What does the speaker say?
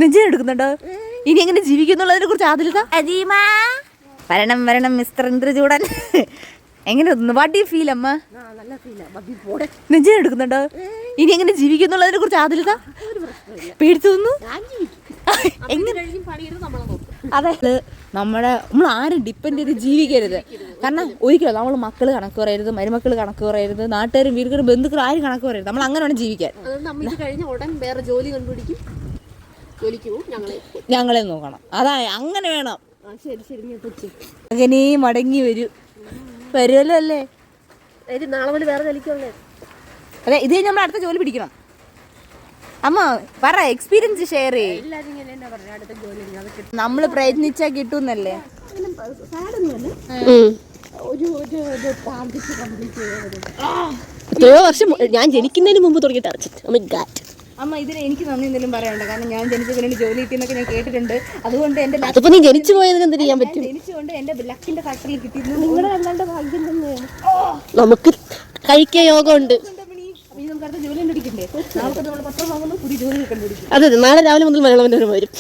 നെഞ്ചിന് എടുക്കുന്നുണ്ടോ? ഇനി എങ്ങനെ ജീവിക്കുന്നുള്ളതിനെ കുറിച്ച് ആദിലത വരണം വരണം മിസ്റ്റർ ഇന്ദ്രചൂടൻ. എങ്ങനെ വാട്ട് യു ഫീൽ അമ്മ? നെഞ്ചിന് എടുക്കുന്നുണ്ടോ? ഇനി എങ്ങനെ ജീവിക്കുന്നുള്ളതിനെ കുറിച്ച് ആദിലത പേടിച്ചു തോന്നുന്നു. അതെ, നമ്മൾ ആരും ഡിപ്പെൻഡ് ചെയ്ത് ജീവിക്കരുത്. കാരണം ഒരിക്കലും നമ്മൾ മക്കൾ കണക്ക് പറയരുത്, മരുമക്കൾ കണക്ക് പറയരുത്, നാട്ടുകാരും വീടുകാരും ബന്ധുക്കളും ആരും കണക്ക് പറയരുത്. നമ്മൾ അങ്ങനെ വേണം ജീവിക്കാൻ. ഞങ്ങളെ നോക്കണം. അതാ അങ്ങനെ വേണം. അങ്ങനെ മടങ്ങി വരുമല്ലോ അല്ലേ? നാളെ മുതൽ വേറെ ജോലിക്കുള്ളേ. അതെ, ഇത് കഴിഞ്ഞ് നമ്മൾ അടുത്ത ജോലി പിടിക്കണം. അമ്മ പറ, എക്സ്പീരിയൻസ് ഷെയർ ചെയ്യേ. നമ്മള് പ്രയത്നിച്ചാ കിട്ടുന്നല്ലേ. എത്രയോ വർഷം ഞാൻ ജനിക്കുന്നതിന് മുമ്പ് തുടങ്ങിയിട്ട് അടച്ചിട്ട് അമ്മ ഇതിന് എനിക്ക് നന്ദി എന്തെങ്കിലും പറയണ്ട. കാരണം ഞാൻ ജനിച്ചതിന് വേണ്ടി ജോലി കിട്ടിയെന്നൊക്കെ ഞാൻ കേട്ടിട്ടുണ്ട്. അതുകൊണ്ട് എന്റെ അതിപ്പോ നീ ജനിച്ചു പോയതിന് എന്ത് ചെയ്യാൻ പറ്റും? ജനിച്ചുകൊണ്ട് എന്റെ ലക്കിന്റെ കട്ടറിൽ കിട്ടിയിരുന്നു. നിങ്ങളുടെ അല്ലാണ്ട് ഭാഗ്യം തന്നെയാണ്. നമുക്ക് കഴിക്കാൻ യോഗമുണ്ട്. ജോലി കണ്ടുപിടിക്കണ്ടേ? നാളെ നമ്മൾ പത്രം വാങ്ങുന്നു, പുതിയ ജോലി കണ്ടുപിടിക്കും. അതെ, നാളെ രാവിലെ മുതൽ മലയാളം വരും.